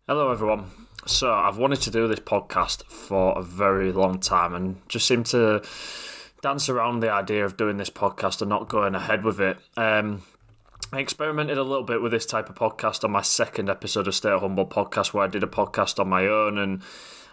Hello, everyone. So, I've wanted to do this podcast for a very long time and just seem to dance around the idea of doing this podcast and not going ahead with it. I experimented a little bit with this type of podcast on my second episode of Stay Humble podcast, where I did a podcast on my own, and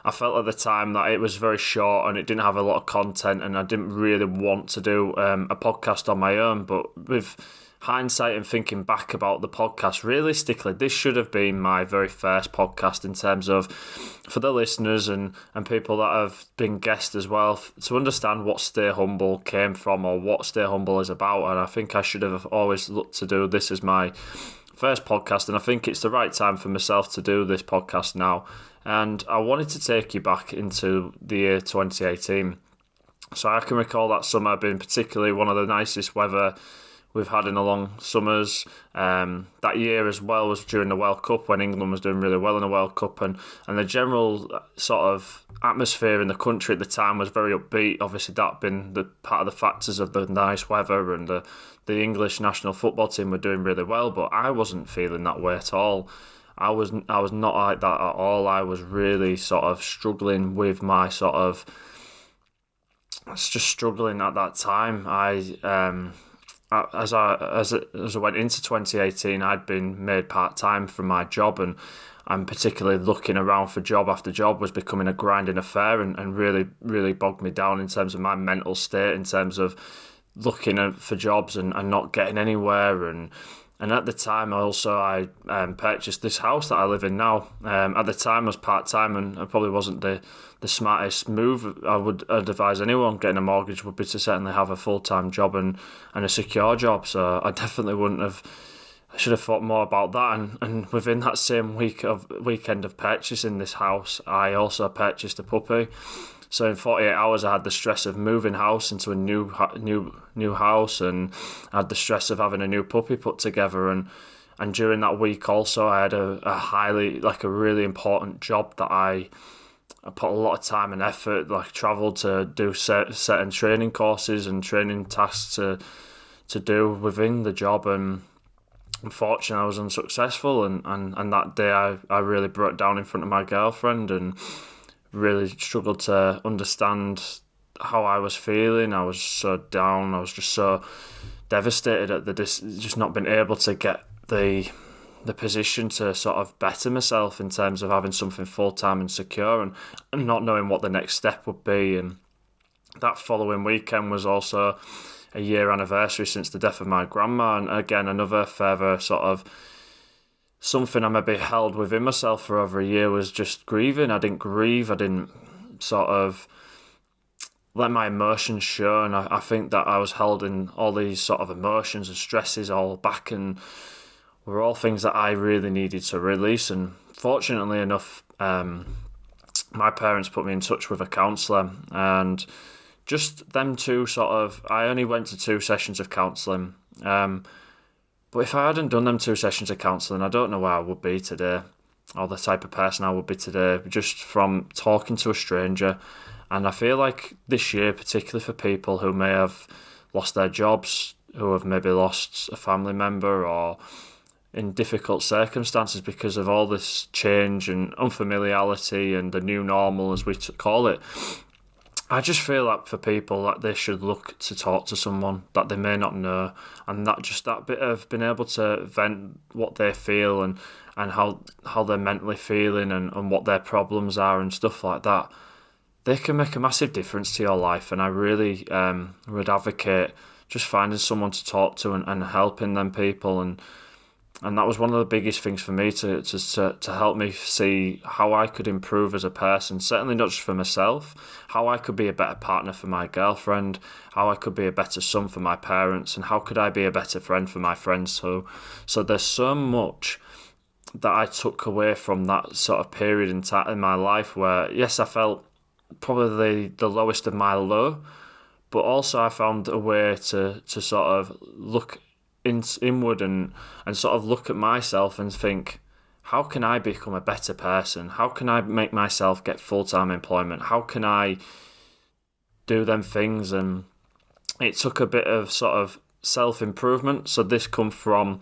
I felt at the time that it was very short and it didn't have a lot of content, and I didn't really want to do a podcast on my own. But with hindsight and thinking back about the podcast, realistically, this should have been my very first podcast in terms of for the listeners and people that have been guests as well, to understand what Stay Humble came from or what Stay Humble is about. And I think I should have always looked to do this as my first podcast, and I think it's the right time for myself to do this podcast now. And I wanted to take you back into the year 2018. So I can recall that summer being particularly one of the nicest weather we've had in a long summers. That year as well was during the World Cup, when England was doing really well in the World Cup, and the general sort of atmosphere in the country at the time was very upbeat. Obviously, that been the part of the factors of the nice weather, and the English national football team were doing really well, but I wasn't feeling that way at all. I was not like that at all. I was really sort of struggling with my sort of. I was just struggling at that time. As I went into 2018, I'd been made part-time from my job, and I'm particularly looking around for job after job was becoming a grinding affair, and really bogged me down in terms of my mental state, in terms of looking for jobs and not getting anywhere. And at the time, I purchased this house that I live in now. At the time, I was part-time, and it probably wasn't the smartest move. I would advise anyone getting a mortgage would be to certainly have a full-time job and a secure job. So I definitely wouldn't have. I should have thought more about that. And within that same weekend of purchasing this house, I also purchased a puppy. So in 48 hours, I had the stress of moving house into a new house, and I had the stress of having a new puppy put together. And during that week also, I had a really important job that I put a lot of time and effort, like travelled to do certain training courses and training tasks to do within the job. And unfortunately, I was unsuccessful. And that day, I really broke down in front of my girlfriend and really struggled to understand how I was feeling. I was so down. I was just so devastated at just not being able to get the position to sort of better myself in terms of having something full-time and secure, and not knowing what the next step would be. And that following weekend was also a year anniversary since the death of my grandma, and again another further sort of something I maybe held within myself for over a year was just grieving. I didn't grieve. I didn't sort of let my emotions show, and I think that I was held in all these sort of emotions and stresses all back, and were all things that I really needed to release. And fortunately enough, my parents put me in touch with a counsellor, and just them two I only went to 2 sessions of counselling. But if I hadn't done them 2 sessions of counselling, I don't know where I would be today, or the type of person I would be today, just from talking to a stranger. And I feel like this year, particularly for people who may have lost their jobs, who have maybe lost a family member, or in difficult circumstances because of all this change and unfamiliarity and the new normal, as we call it, I just feel like for people that they should look to talk to someone that they may not know, and that bit of being able to vent what they feel and how they're mentally feeling and what their problems are and stuff like that, they can make a massive difference to your life. And I really would advocate just finding someone to talk to and helping them people. And that was one of the biggest things for me to help me see how I could improve as a person, certainly not just for myself, how I could be a better partner for my girlfriend, how I could be a better son for my parents, and how could I be a better friend for my friends too. So there's so much that I took away from that sort of period in my life where, yes, I felt probably the lowest of my low, but also I found a way to sort of look inward and sort of look at myself and think, how can I become a better person? How can I make myself get full-time employment? How can I do them things? And it took a bit of sort of self-improvement. So this come from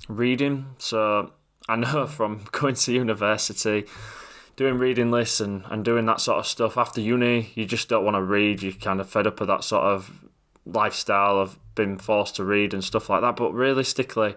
reading. So I know from going to university, doing reading lists and doing that sort of stuff, after uni, you just don't want to read. You're kind of fed up of that sort of lifestyle of being forced to read and stuff like that. But realistically,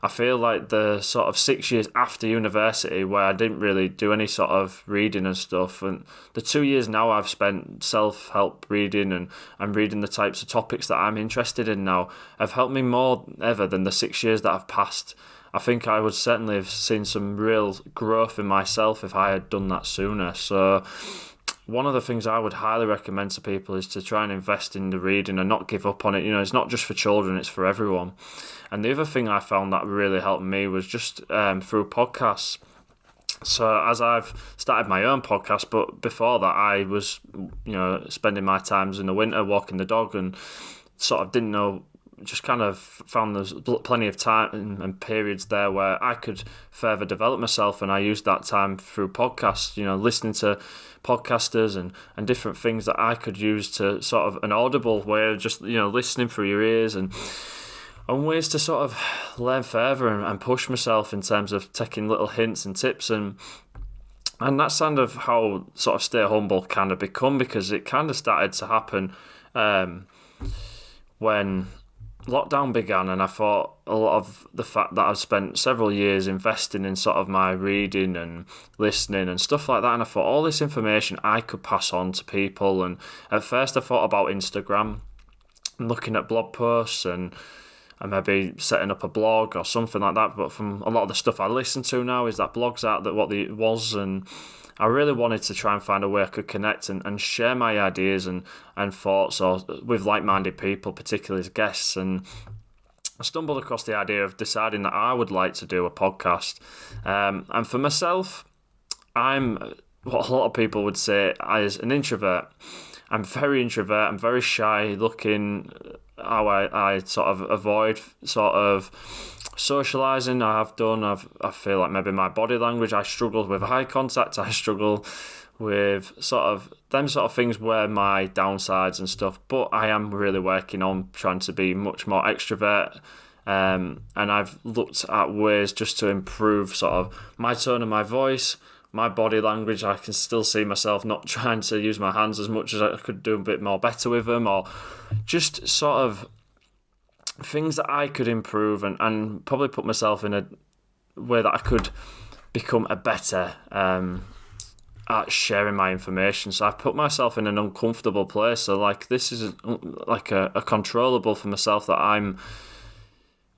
I feel like the sort of 6 years after university where I didn't really do any sort of reading and stuff, and the 2 years now I've spent self-help reading and reading the types of topics that I'm interested in now have helped me more ever than the 6 years that I've passed. I think I would certainly have seen some real growth in myself if I had done that sooner. So one of the things I would highly recommend to people is to try and invest in the reading and not give up on it. It's not just for children, it's for everyone. And the other thing I found that really helped me was just through podcasts. So as I've started my own podcast, but before that I was, spending my times in the winter walking the dog and sort of didn't know, just kind of found there's plenty of time and periods there where I could further develop myself, and I used that time through podcasts, listening to podcasters and different things that I could use to sort of an audible way of just, listening through your ears and ways to sort of learn further and push myself in terms of taking little hints and tips, and that's kind of how sort of Stay Humble kind of become, because it kind of started to happen when lockdown began, and I thought a lot of the fact that I've spent several years investing in sort of my reading and listening and stuff like that, and I thought all this information I could pass on to people. And at first I thought about Instagram and looking at blog posts and maybe setting up a blog or something like that, but from a lot of the stuff I listen to now is that blogs aren't that what it was, and I really wanted to try and find a way I could connect and share my ideas and thoughts with like-minded people, particularly as guests. And I stumbled across the idea of deciding that I would like to do a podcast. And for myself, I'm what a lot of people would say as an introvert. I'm very introvert. I'm very shy looking how I sort of avoid sort of socialising. I feel like maybe my body language, I struggle with eye contact, I struggle with sort of them sort of things where my downsides and stuff, but I am really working on trying to be much more extrovert, and I've looked at ways just to improve sort of my tone of my voice, my body language. I can still see myself not trying to use my hands as much as I could do a bit more better with them, or just sort of things that I could improve and probably put myself in a way that I could become a better at sharing my information. So I've put myself in an uncomfortable place. So like this is like a controllable for myself, that I'm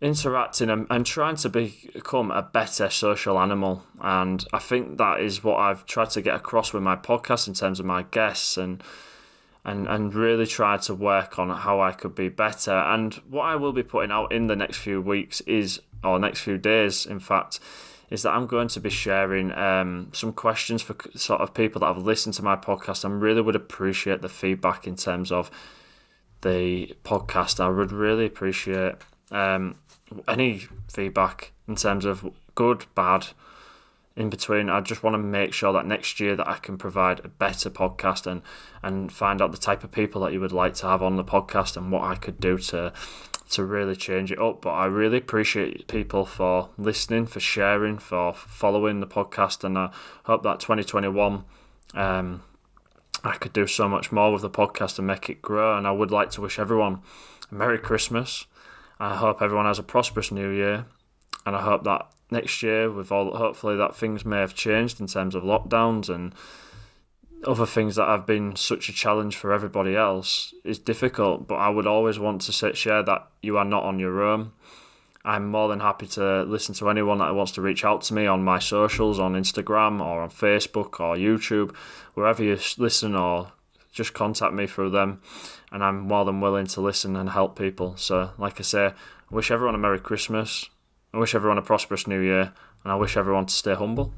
interacting and trying to become a better social animal. And I think that is what I've tried to get across with my podcast in terms of my guests, and really try to work on how I could be better. And what I will be putting out in the next few weeks next few days, in fact, is that I'm going to be sharing some questions for sort of people that have listened to my podcast and really would appreciate the feedback in terms of the podcast. I would really appreciate any feedback in terms of good, bad, in between. I just want to make sure that next year that I can provide a better podcast and find out the type of people that you would like to have on the podcast and what I could do to really change it up. But I really appreciate people for listening, for sharing, for following the podcast, and I hope that 2021 I could do so much more with the podcast and make it grow. And I would like to wish everyone a Merry Christmas. I hope everyone has a prosperous New Year, and I hope that next year, hopefully that things may have changed in terms of lockdowns and other things that have been such a challenge for everybody else. Is difficult, but I would always want to share that you are not on your own. I'm more than happy to listen to anyone that wants to reach out to me on my socials, on Instagram or on Facebook or YouTube, wherever you listen, or just contact me through them, and I'm more than willing to listen and help people. So like I say, I wish everyone a Merry Christmas, I wish everyone a prosperous New Year, and I wish everyone to stay humble.